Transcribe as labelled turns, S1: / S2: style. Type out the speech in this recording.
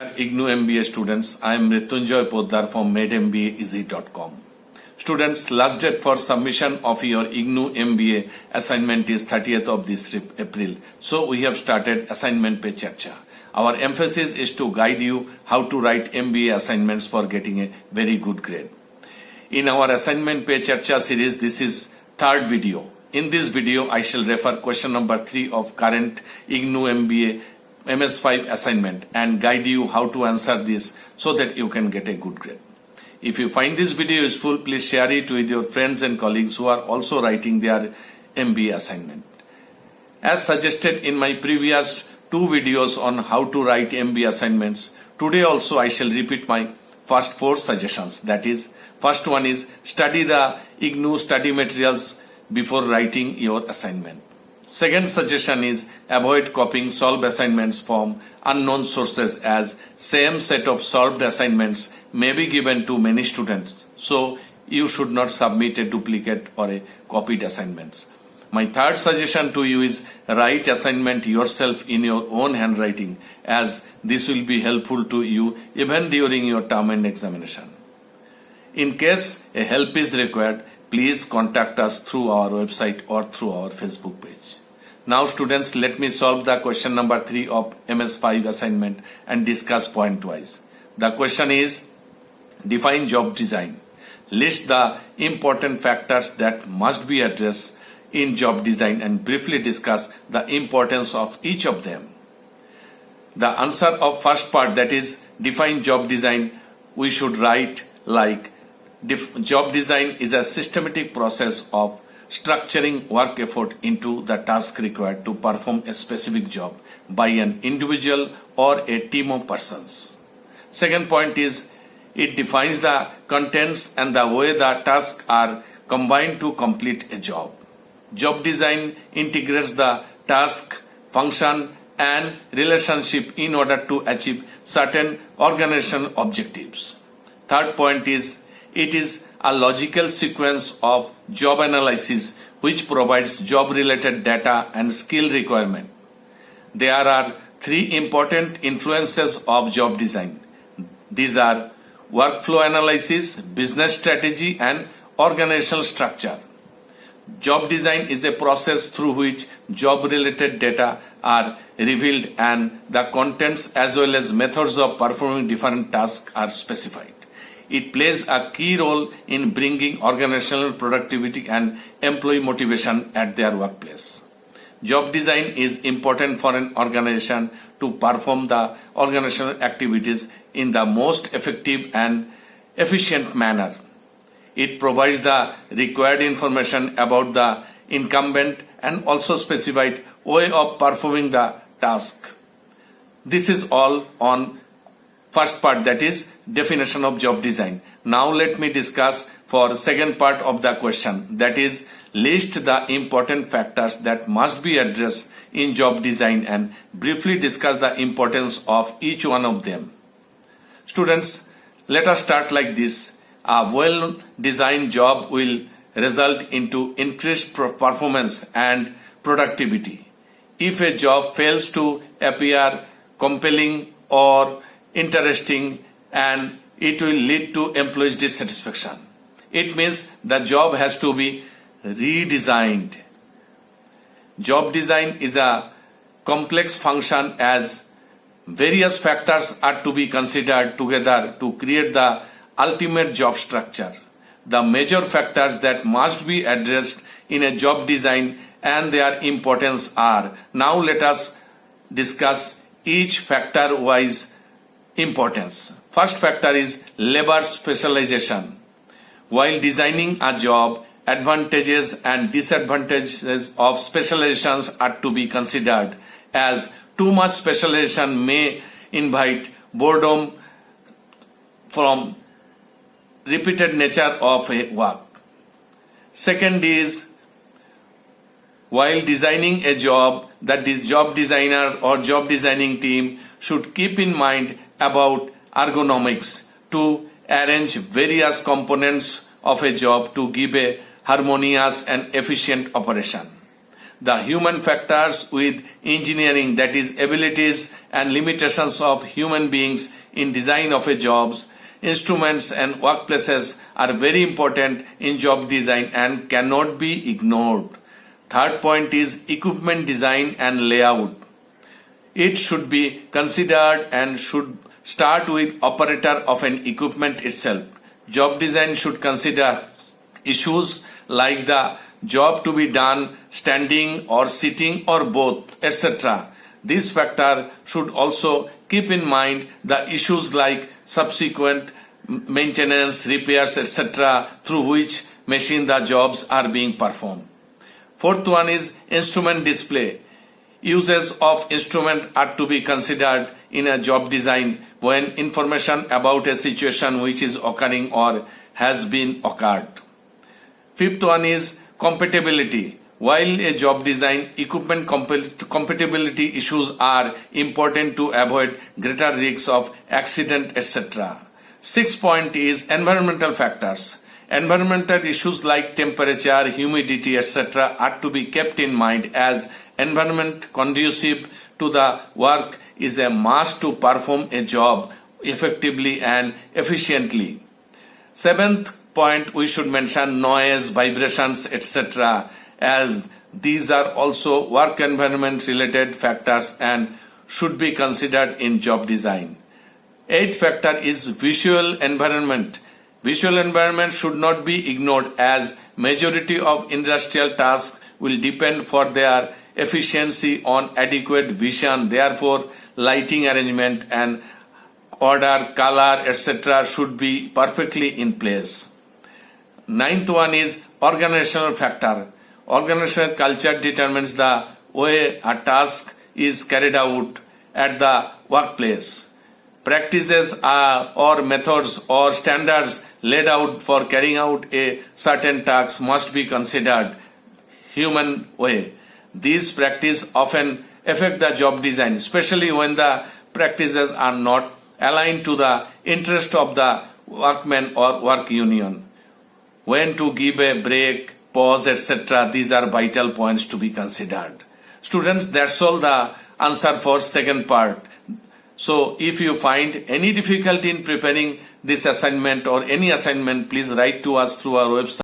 S1: IGNOU MBA students, I am Mrityunjoy Poddar from madembaeasy.com. Students, last date for submission of your IGNOU MBA assignment is 30th of this April. So we have started assignment pe charcha. Our emphasis is to guide you how to write MBA assignments for getting a very good grade. In our assignment pe charcha series, this is third video. In this video, I shall refer question number 3 of current IGNOU MBA MS5 assignment and guide you how to answer this so that you can get a good grade. If you find this video useful, please share it with your friends and colleagues who are also writing their MBA assignment. As suggested in my previous 2 videos on how to write MBA assignments, today also I shall repeat my first 4 suggestions. That is, first one is study the IGNOU study materials before writing your assignment. Second suggestion is avoid copying solved assignments from unknown sources, as same set of solved assignments may be given to many students. So you should not submit a duplicate or a copied assignments. My third suggestion to you is write assignment yourself in your own handwriting, as this will be helpful to you even during your term and examination. In case a help is required, please contact us through our website or through our Facebook page. Now students, let me solve the question number 3 of MS5 assignment and discuss point wise. The question is, define job design. List the important factors that must be addressed in job design and briefly discuss the importance of each of them. The answer of first part, that is define job design, we should write like job design is a systematic process of structuring work effort into the task required to perform a specific job by an individual or a team of persons. Second point is it defines the contents and the way the tasks are combined to complete a job. Job design integrates the task, function and relationship in order to achieve certain organizational objectives. Third point is it is a logical sequence of job analysis which provides job related data and skill requirement. There are 3 important influences of job design. These are workflow analysis, business strategy and organizational structure. Job design is a process through which job related data are revealed and the contents as well as methods of performing different tasks are specified. It plays a key role in bringing organizational productivity and employee motivation at their workplace. Job design is important for an organization to perform the organizational activities in the most effective and efficient manner. It provides the required information about the incumbent and also specified way of performing the task. This is all on first part, that is definition of job design. Now let me discuss for second part of the question, that is list the important factors that must be addressed in job design and briefly discuss the importance of each one of them. Students, let us start like this. A well-designed job will result into increased performance and productivity. If a job fails to appear compelling or interesting, and it will lead to employees' dissatisfaction. It means the job has to be redesigned. Job design is a complex function as various factors are to be considered together to create the ultimate job structure. The major factors that must be addressed in a job design and their importance are. Now let us discuss each factor wise importance. First factor is labor specialization. While designing a job, advantages and disadvantages of specializations are to be considered, as too much specialization may invite boredom from repeated nature of a work. Second is, while designing a job, that the job designer or job designing team should keep in mind about ergonomics to arrange various components of a job to give a harmonious and efficient operation. the human factors with engineering, that is abilities and limitations of human beings in design of a jobs. Instruments and workplaces are very important in job design and cannot be ignored. Third point is equipment design and layout. It should be considered and should start with operator of an equipment itself. Job design should consider issues like the job to be done standing or sitting or both, etc. This factor should also keep in mind the issues like subsequent maintenance, repairs, etc. through which machine the jobs are being performed. Fourth one is instrument display. Uses of instrument are to be considered in a job design when information about a situation which is occurring or has been occurred. Fifth one is compatibility. While a job design, equipment compatibility issues are important to avoid greater risks of accident, etc. Sixth point is environmental factors. Environmental issues like temperature, humidity, etc. are to be kept in mind as environment conducive to the work is a must to perform a job effectively and efficiently. Seventh point, we should mention noise, vibrations, etc. as these are also work environment related factors and should be considered in job design. Eighth factor is visual environment. Visual environment should not be ignored as majority of industrial tasks will depend for their efficiency on adequate vision. Therefore, lighting arrangement and order, color, etc. should be perfectly in place. Ninth one is organizational factor. Organizational culture determines the way a task is carried out at the workplace. Practices or methods or standards laid out for carrying out a certain task must be considered human way. These practices often affect the job design, especially when the practices are not aligned to the interest of the workman or work union. When to give a break, pause, etc. These are vital points to be considered. Students, that's all the answer for second part. So if you find any difficulty in preparing this assignment or any assignment, please write to us through our website.